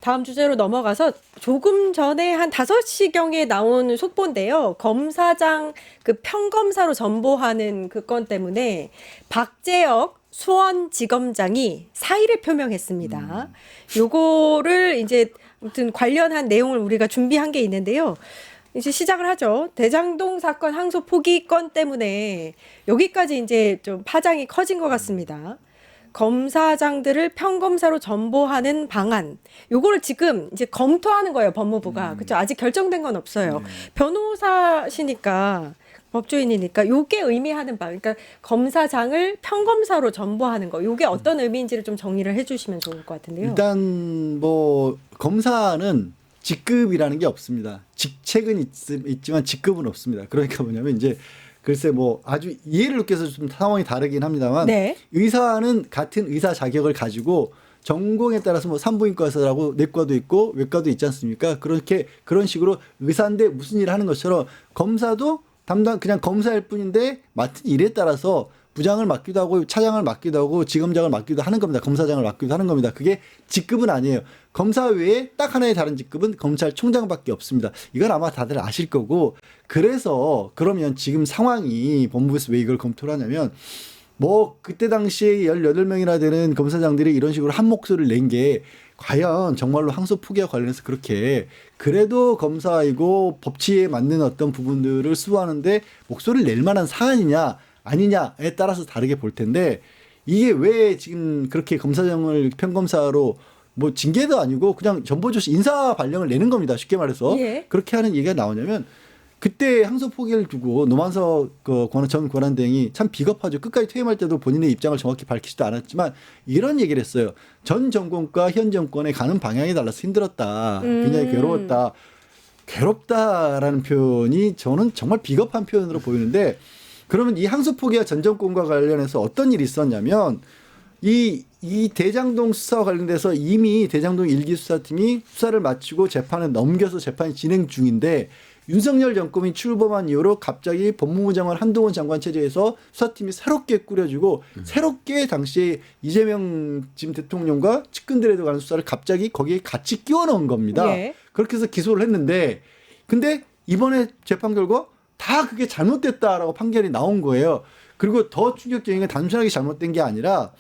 다음 주제로 넘어가서 조금 전에 한 5시경에 나온 속보인데요. 검사장 그 평검사로 전보하는 그 건 때문에 박재혁 수원지검장이 사의를 표명했습니다. 요거를 이제 아무튼 관련한 내용을 우리가 준비한 게 있는데요. 이제 시작을 하죠. 대장동 사건 항소 포기 건 때문에 여기까지 이제 좀 파장이 커진 것 같습니다. 검사장들을 평검사로 전보하는 방안, 요거를 지금 이제 검토하는 거예요, 법무부가. 그렇죠? 아직 결정된 건 없어요. 변호사시니까, 법조인이니까 요게 의미하는 바, 그러니까 검사장을 평검사로 전보하는 거, 요게 어떤 의미인지를 좀 정리를 해주시면 좋을 것 같은데요. 일단 뭐 검사는 직급이라는 게 없습니다. 직책은 있지만 직급은 없습니다. 그러니까 뭐냐면 이제 글쎄 뭐 아주 이해를 돕기서 좀 상황이 다르긴 합니다만 네. 의사는 같은 의사 자격을 가지고 전공에 따라서 뭐 산부인과 의사라고 내과도 있고 외과도 있지 않습니까? 그렇게 그런 식으로 의사인데 무슨 일을 하는 것처럼 검사도 담당 그냥 검사일 뿐인데 맡은 일에 따라서 부장을 맡기도 하고 차장을 맡기도 하고 지검장을 맡기도 하는 겁니다. 검사장을 맡기도 하는 겁니다. 그게 직급은 아니에요. 검사 외에 딱 하나의 다른 직급은 검찰총장밖에 없습니다. 이건 아마 다들 아실 거고 그래서 그러면 지금 상황이 법무부에서 왜 이걸 검토를 하냐면 뭐 그때 당시에 18명이나 되는 검사장들이 이런 식으로 한 목소리를 낸 게 과연 정말로 항소 포기와 관련해서 그렇게 그래도 검사이고 법치에 맞는 어떤 부분들을 수호하는데 목소리를 낼 만한 사안이냐 아니냐에 따라서 다르게 볼 텐데 이게 왜 지금 그렇게 검사장을 평검사로 뭐 징계도 아니고 그냥 전보조치 인사 발령을 내는 겁니다. 쉽게 말해서. 예. 그렇게 하는 얘기가 나오냐면 그때 항소 포기를 두고 노만석 전 권한대행이 참 비겁하죠. 끝까지 퇴임할 때도 본인의 입장을 정확히 밝히지도 않았지만 이런 얘기를 했어요. 전 정권과 현 정권에 가는 방향이 달라서 힘들었다. 굉장히 괴로웠다. 괴롭다라는 표현이 저는 정말 비겁한 표현으로 보이는데 그러면 이 항소 포기와 전 정권과 관련해서 어떤 일이 있었냐면 이 대장동 수사와 관련돼서 이미 대장동 1기 수사팀이 수사를 마치고 재판에 넘겨서 재판이 진행 중인데 윤석열 정권이 출범한 이후로 갑자기 법무부 장관 한동훈 장관 체제에서 수사팀이 새롭게 꾸려지고 새롭게 당시에 이재명 지금 대통령과 측근들에 관한 수사를 갑자기 거기에 같이 끼워 넣은 겁니다. 예. 그렇게 해서 기소를 했는데 근데 이번에 재판 결과 다 그게 잘못됐다라고 판결이 나온 거예요. 그리고 더 충격적인 건 단순하게 잘못된 게 아니라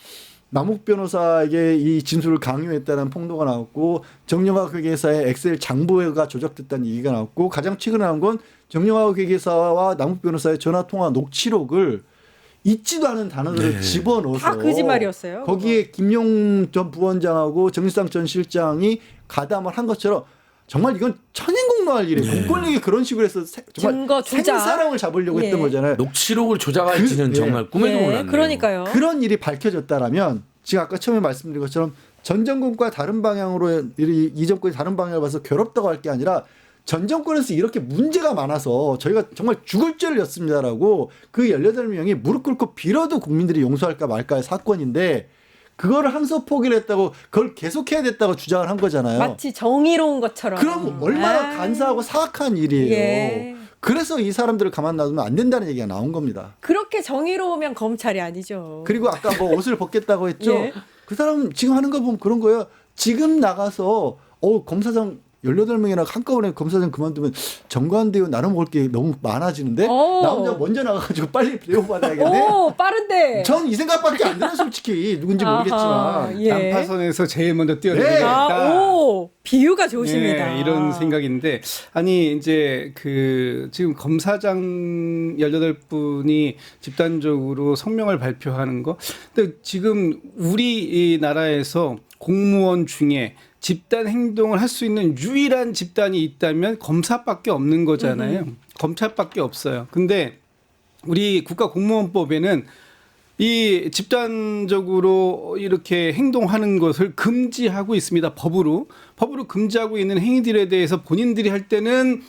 남욱 변호사에게 이 진술을 강요했다는 폭로가 나왔고 정영학 회계사의 엑셀 장부가 조작됐다는 얘기가 나왔고 가장 최근에 나온 건 정영학 회계사와 남욱 변호사의 전화통화 녹취록을 잊지도 않은 단어들을 집어넣어서 다 거짓말이었어요. 거기에 김용 전 부원장하고 정일상 전 실장이 가담을 한 것처럼 정말 이건 천인공노할 일이에요. 공권력이 그런 식으로 해서 정말 증거 조작. 생사람을 잡으려고 했던 거잖아요. 녹취록을 조작할지는 정말 꿈에도 몰랐네요. 그러니까요. 그런 일이 밝혀졌다라면 지금 아까 처음에 말씀드린 것처럼 전 정권과 다른 방향으로 이 정권이 다른 방향을 봐서 괴롭다고 할 게 아니라 전 정권에서 이렇게 문제가 많아서 저희가 정말 죽을 죄를 졌습니다라고 그 18명이 무릎 꿇고 빌어도 국민들이 용서할까 말까의 사건인데 그거를 항소 포기를 했다고 그걸 계속해야 됐다고 주장을 한 거잖아요. 마치 정의로운 것처럼. 그럼 얼마나 간사하고 사악한 일이에요. 예. 그래서 이 사람들을 가만 놔두면 안 된다는 얘기가 나온 겁니다. 그렇게 정의로우면 검찰이 아니죠. 그리고 아까 뭐 옷을 벗겠다고 했죠. 예. 그 사람 지금 하는 거 보면 그런 거예요. 지금 나가서 검사장 18명이나 한꺼번에 검사장 그만두면 정관대우 나눠 먹을 게 너무 많아지는데 오. 나 혼자 먼저 나가가지고 빨리 대우받아야겠네. 오, 빠른데. 전 이 생각밖에 안 들어요. 솔직히 누군지 모르겠지만. 아하, 예. 난파선에서 제일 먼저 뛰어내리겠다. 아, 오, 비유가 좋으십니다. 예, 이런 생각인데 아니 이제 그 지금 검사장 18분이 집단적으로 성명을 발표하는 거. 근데 지금 우리 이 나라에서 공무원 중에 집단 행동을 할 수 있는 유일한 집단이 있다면 검사밖에 없는 거잖아요. 검찰밖에 없어요. 근데 우리 국가공무원법에는 이 집단적으로 이렇게 행동하는 것을 금지하고 있습니다. 법으로 금지하고 있는 행위들에 대해서 본인들이 할 때는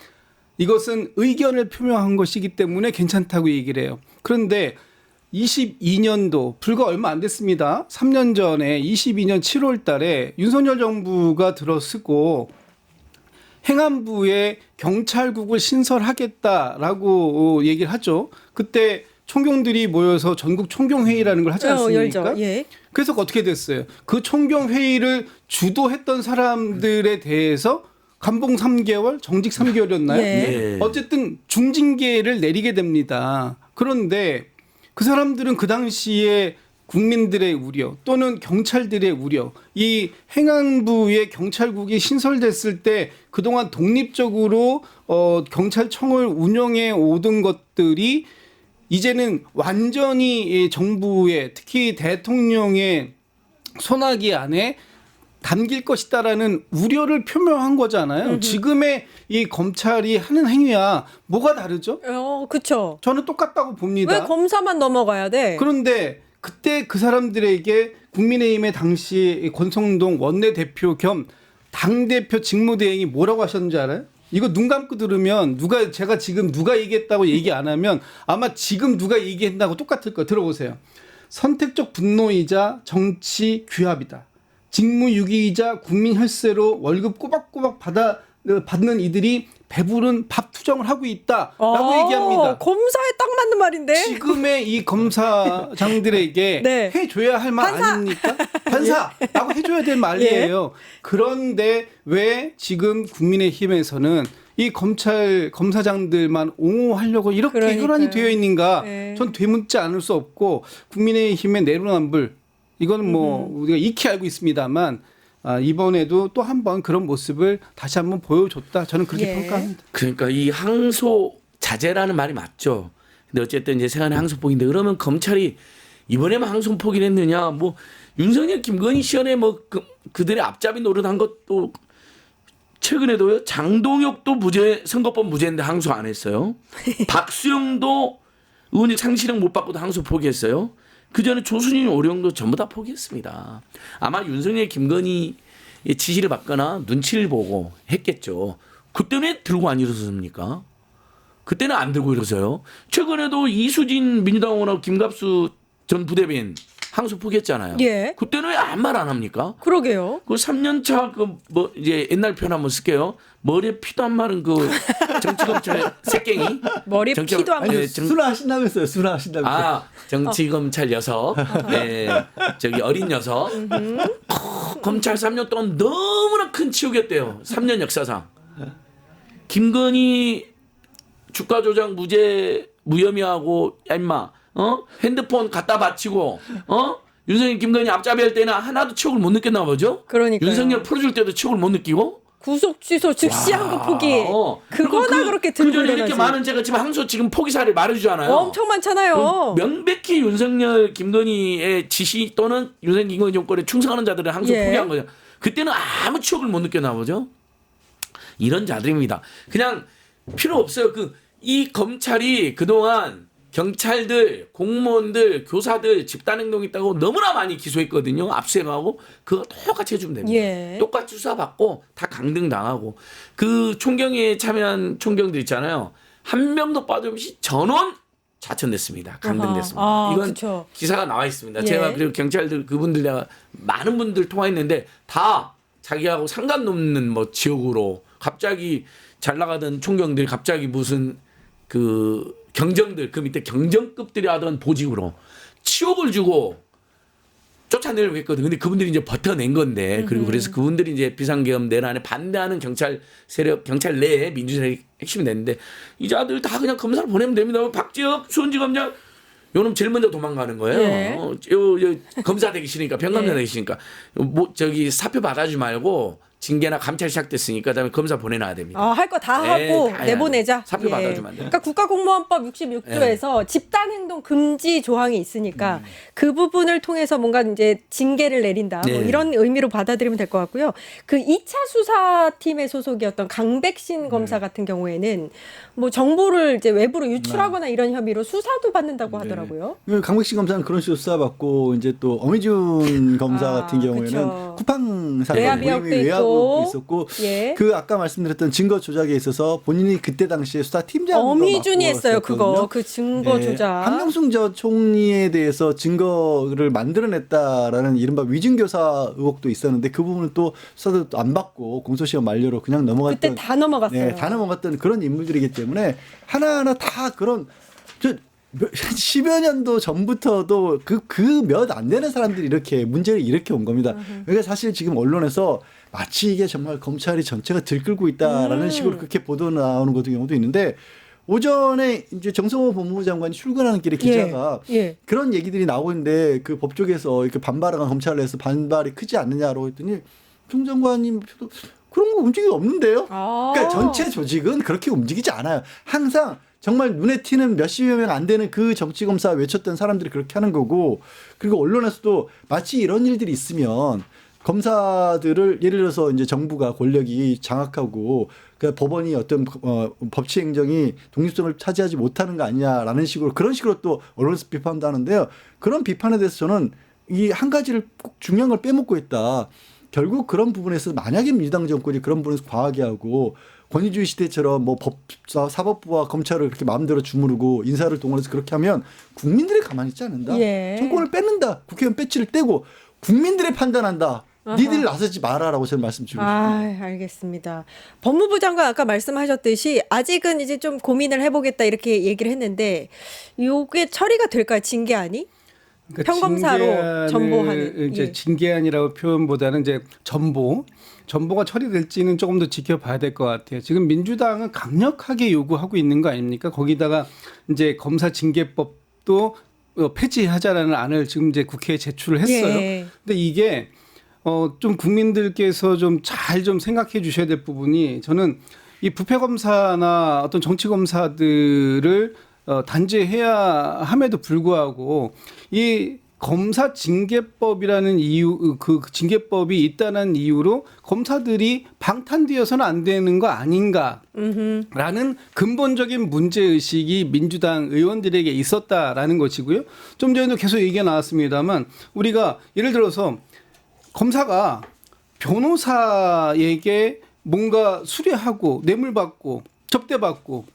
이것은 의견을 표명한 것이기 때문에 괜찮다고 얘기를 해요. 그런데 22년도 불과 얼마 안 됐습니다. 3년 전에 22년 7월 달에 윤석열 정부가 들어서고 행안부에 경찰국을 신설하겠다라고 얘기를 하죠. 그때 총경들이 모여서 전국 총경회의라는 걸 하지 않습니까? 열죠. 예. 그래서 어떻게 됐어요? 그 총경 회의를 주도했던 사람들에 대해서 감봉 3개월, 정직 3개월이었나요? 예. 어쨌든 중징계를 내리게 됩니다. 그런데 그 사람들은 그 당시에 국민들의 우려 또는 경찰들의 우려, 이 행안부의 경찰국이 신설됐을 때 그동안 독립적으로 경찰청을 운영해 오던 것들이 이제는 완전히 정부의 특히 대통령의 손아귀 안에 담길 것이다라는 우려를 표명한 거잖아요. 지금의 이 검찰이 하는 행위와 뭐가 다르죠? 그쵸. 저는 똑같다고 봅니다. 왜 검사만 넘어가야 돼? 그런데 그때 그 사람들에게 국민의힘의 당시 권성동 원내대표 겸 당대표 직무대행이 뭐라고 하셨는지 알아요? 이거 눈 감고 들으면 제가 지금 누가 얘기했다고 얘기 안 하면 아마 지금 누가 얘기했다고 똑같을 거예요. 들어보세요. 선택적 분노이자 정치 규합이다. 직무유기이자 국민 혈세로 월급 꼬박꼬박 받는 이들이 배부른 밥 투정을 하고 있다라고 얘기합니다. 검사에 딱 맞는 말인데. 지금의 이 검사장들에게 네. 해줘야 할 말 아닙니까? 판사라고 해줘야 될 말이에요. 그런데 왜 지금 국민의힘에서는 이 검사장들만 옹호하려고 이렇게 그러니까요. 혈안이 되어 있는가? 네. 전 되묻지 않을 수 없고 국민의힘의 내로남불 이건 뭐 우리가 익히 알고 있습니다만 이번에도 또 한 번 그런 모습을 다시 한번 보여줬다. 저는 그렇게 예. 평가합니다. 그러니까 이 항소 자제라는 말이 맞죠. 근데 어쨌든 이제 세간의 항소폭인데 그러면 검찰이 이번에만 항소폭이 했느냐? 뭐 윤석열, 김건희 시절에 뭐 그들의 앞잡이 노릇한 것도 최근에도요. 장동혁도 선거법 무죄인데 항소 안 했어요. 박수영도 의원직 상실형 못 받고도 항소 포기했어요. 그 전에 조순인, 오령도 전부 다 포기했습니다. 아마 윤석열, 김건희의 지시를 받거나 눈치를 보고 했겠죠. 그때는 왜 들고 안 일어섰습니까? 그때는 안 들고 일어서요. 최근에도 이수진 민주당 의원하고 김갑수 전 부대변인 항소 포기했잖아요. 예. 그때는 왜 아무 말 안 합니까? 그러게요. 그 3년차 뭐 이제 옛날 표현 한번 쓸게요. 머리에 피도 안 마른 그 정치검찰 새깽이. 머리에 피도 안 아니 순화하신다면서요. 순화하신다면서요. 정치검찰 녀석. 네. 저기 어린 녀석. 검찰 3년 동안 너무나 큰 치욕이었대요. 3년 역사상. 김건희 주가 조작 무혐의하고 야 임마 핸드폰 갖다 바치고 윤석열 김건희 앞잡이 할 때는 하나도 치욕을 못 느꼈나 보죠? 그러니까요. 윤석열 풀어줄 때도 치욕을 못 느끼고 구속 취소 즉시 항소 포기. 그거나 그렇게 들고 그전에 이렇게 일어나지. 많은 제가 지금 항소 지금 포기 사례 말해주잖아요. 엄청 많잖아요. 명백히 윤석열 김건희의 지시 또는 윤석열 김건희 정권에 충성하는 자들은 항소 예. 포기한 거죠. 그때는 아무 치욕을 못 느꼈나 보죠. 이런 자들입니다. 그냥 필요 없어요. 이 검찰이 그동안 경찰들, 공무원들, 교사들 집단행동 있다고 너무나 많이 기소했거든요. 압수해가고 그거 똑같이 해주면 됩니다. 예. 똑같이 수사받고 다 강등당하고 그 총경에 참여한 총경들 있잖아요. 한 명도 빠짐없이 전원 좌천됐습니다. 강등됐습니다. 이건 그쵸. 기사가 나와 있습니다. 예. 제가 그리고 경찰들 그분들 내가 많은 분들 통화했는데 다 자기하고 상관없는 뭐 지역으로 갑자기 잘 나가던 총경들이 갑자기 무슨 경정들 그 밑에 경정급들이 하던 보직으로 치욕을 주고 쫓아내려고 했거든. 근데 그분들이 이제 버텨낸 건데 그리고 그래서 그분들이 이제 비상계엄 내란에 반대하는 경찰 세력, 경찰 내에 민주세력이 핵심이 됐는데 이 자들 다 그냥 검사를 보내면 됩니다. 박지혁 수원지검장 요놈 제일 먼저 도망가는 거예요. 예. 검사 되기 싫으니까 병감자 예. 되기 싫으니까 사표 받아주지 말고 징계나 감찰 시작됐으니까 그다음에 검사 보내놔야 됩니다. 할 거 다 네, 하고 다 해야 내보내자. 사표 받아주면 안 돼요. 그러니까 국가공무원법 66조에서 집단행동 금지 조항이 있으니까 그 부분을 통해서 뭔가 이제 징계를 내린다. 뭐 네. 이런 의미로 받아들이면 될 것 같고요. 그 2차 수사팀의 소속이었던 강백신 검사 같은 경우에는 뭐 정보를 이제 외부로 유출하거나 이런 혐의로 수사도 받는다고 하더라고요. 강백신 검사는 그런 식으로 수사받고 이제 또 어미준 검사 같은 경우에는 그쵸. 쿠팡 사건 외압 의혹도 있었고 예. 그 아까 말씀드렸던 증거 조작에 있어서 본인이 그때 당시에 수사팀장으로 어미준이 했어요. 맡고 그거 그 증거 조작. 한명숙 전 총리에 대해서 증거를 만들어냈다라는 이른바 위증교사 의혹도 있었는데 그 부분은 또 수사도 안 받고 공소시효 만료로 그냥 넘어갔던 그때 다 넘어갔어요. 네, 다 넘어갔던 그런 인물들이기 때문에 하나하나 다 그런 10여 년도 전부터도 그 몇 안 되는 사람들이 이렇게 문제를 일으켜 온 겁니다. 그러니까 사실 지금 언론에서 마치 이게 정말 검찰이 전체가 들끓고 있다라는 식으로 그렇게 보도 나오는 것도 경우도 있는데 오전에 이제 정성호 법무부 장관이 출근하는 길에 기자가 예. 그런 얘기들이 나오고 있는데 그 법조계에서 이렇게 반발한 검찰을 해서 반발이 크지 않느냐라고 했더니 정 장관님 그런 거 움직임이 없는데요. 그러니까 전체 조직은 그렇게 움직이지 않아요. 항상 정말 눈에 띄는 몇십여 명 안 되는 그 정치검사 외쳤던 사람들이 그렇게 하는 거고 그리고 언론에서도 마치 이런 일들이 있으면 검사들을 예를 들어서 이제 정부가 권력이 장악하고 그러니까 법원이 어떤 법치 행정이 독립성을 차지하지 못하는 거 아니냐라는 식으로 그런 식으로 또 언론에서 비판도 하는데요. 그런 비판에 대해서 저는 이 한 가지를 꼭 중요한 걸 빼먹고 있다. 결국 그런 부분에서 만약에 민주당 정권이 그런 부분에서 과하게 하고 권위주의 시대처럼 뭐 사법부와 검찰을 그렇게 마음대로 주무르고 인사를 동원해서 그렇게 하면 국민들이 가만히 있지 않는다. 예. 정권을 뺏는다. 국회의원 배치를 떼고 국민들이 판단한다. 니들 나서지 마라라고 저는 말씀드리고 싶습니다. 알겠습니다. 법무부 장관 아까 말씀하셨듯이 아직은 이제 좀 고민을 해보겠다 이렇게 얘기를 했는데 이게 처리가 될까요? 징계안이? 그러니까 평검사로 전보하는. 이제 예. 징계안이라고 표현보다는 이제 전보가 처리될지는 조금 더 지켜봐야 될 것 같아요. 지금 민주당은 강력하게 요구하고 있는 거 아닙니까? 거기다가 이제 검사 징계법도 폐지하자라는 안을 지금 이제 국회에 제출을 했어요. 예. 근데 이게 좀 국민들께서 좀 잘 좀 생각해 주셔야 될 부분이 저는 이 부패 검사나 어떤 정치 검사들을 단죄해야 함에도 불구하고 이 검사 징계법이라는 이유 그 징계법이 있다는 이유로 검사들이 방탄되어서는 안 되는 거 아닌가라는 근본적인 문제 의식이 민주당 의원들에게 있었다라는 것이고요. 좀 전에도 계속 얘기가 나왔습니다만 우리가 예를 들어서 검사가 변호사에게 뭔가 수뢰하고 뇌물 받고 접대받고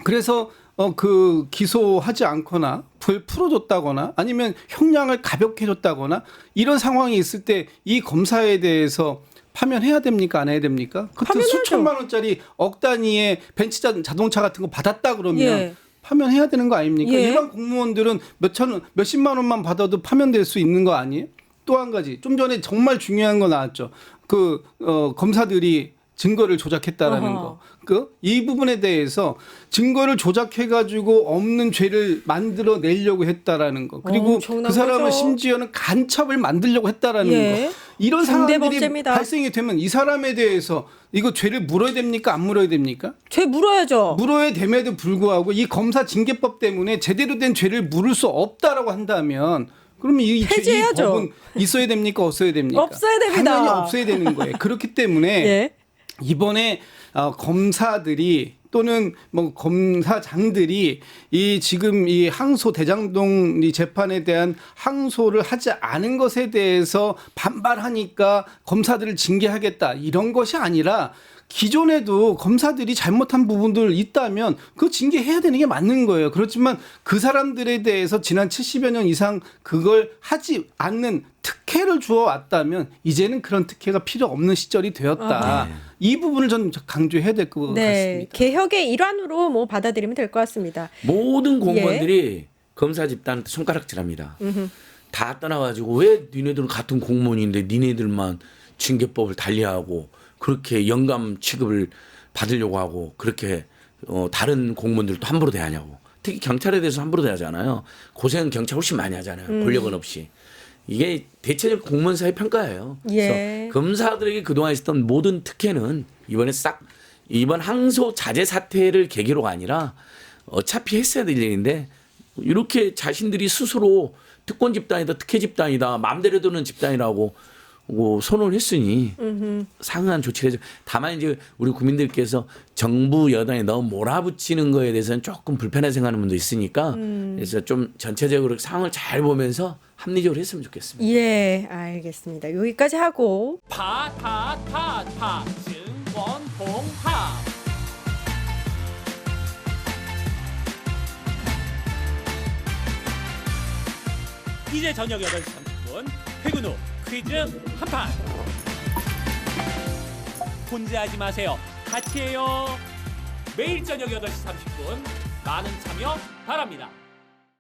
그래서 그 기소하지 않거나 풀어줬다거나 아니면 형량을 가볍게 해줬다거나 이런 상황이 있을 때 이 검사에 대해서 파면해야 됩니까? 안 해야 됩니까? 그것도 수천만 원짜리 억 단위의 벤츠 자동차 같은 거 받았다 그러면 예. 파면해야 되는 거 아닙니까? 예. 일반 공무원들은 몇십만 원만 받아도 파면될 수 있는 거 아니에요? 또 한 가지 좀 전에 정말 중요한 거 나왔죠. 검사들이 증거를 조작했다라는 거. 이 부분에 대해서 증거를 조작해가지고 없는 죄를 만들어 내려고 했다라는 거. 그리고 그 사람은 거죠. 심지어는 간첩을 만들려고 했다라는 거. 이런 상황들이 중대범죄입니다. 발생이 되면 이 사람에 대해서 이거 죄를 물어야 됩니까? 안 물어야 됩니까? 죄 물어야죠. 물어야 됨에도 불구하고 이 검사 징계법 때문에 제대로 된 죄를 물을 수 없다라고 한다면 그러면 이 폐지해야죠. 법은 있어야 됩니까? 없어야 됩니까? 없어야 됩니다. 당연히 없어야 되는 거예요. 그렇기 때문에 예. 이번에 검사들이 또는 뭐 검사장들이 이 지금 이 항소 대장동 이 재판에 대한 항소를 하지 않은 것에 대해서 반발하니까 검사들을 징계하겠다 이런 것이 아니라 기존에도 검사들이 잘못한 부분들 있다면 그 징계해야 되는 게 맞는 거예요. 그렇지만 그 사람들에 대해서 지난 70여 년 이상 그걸 하지 않는 특혜를 주어 왔다면 이제는 그런 특혜가 필요 없는 시절이 되었다. 이 부분을 좀 강조해야 될 것 같습니다. 개혁의 일환으로 뭐 받아들이면 될 것 같습니다. 모든 공무원들이 검사 집단한테 손가락질합니다. 다 떠나가지고 왜 니네들은 같은 공무원인데 니네들만 징계법을 달리하고 그렇게 영감 취급을 받으려고 하고 그렇게 다른 공무원들도 함부로 대하냐고. 특히 경찰에 대해서 함부로 대하잖아요. 고생은 경찰 훨씬 많이 하잖아요. 권력은 없이. 이게 대체적 공무원 사회 평가예요. 예. 그래서 검사들에게 그동안 있었던 모든 특혜는 이번에 이번 항소 자제 사태를 계기로가 아니라 어차피 했어야 될 일인데 이렇게 자신들이 스스로 특권 집단이다, 특혜 집단이다, 마음대로 드는 집단이라고 선언을 했으니 상응한 조치를 해줘. 다만 이제 우리 국민들께서 정부 여당에 너무 몰아붙이는 거에 대해서는 조금 불편하게 생각하는 분도 있으니까 그래서 좀 전체적으로 상황을 잘 보면서 합리적으로 했으면 좋겠습니다. 예, 알겠습니다. 여기까지 하고 증권홍합 이제 저녁 8시 30분 퇴근 후 퀴즈 한판 혼자 하지 마세요. 같이 해요. 매일 저녁 8시 30분 많은 참여 바랍니다.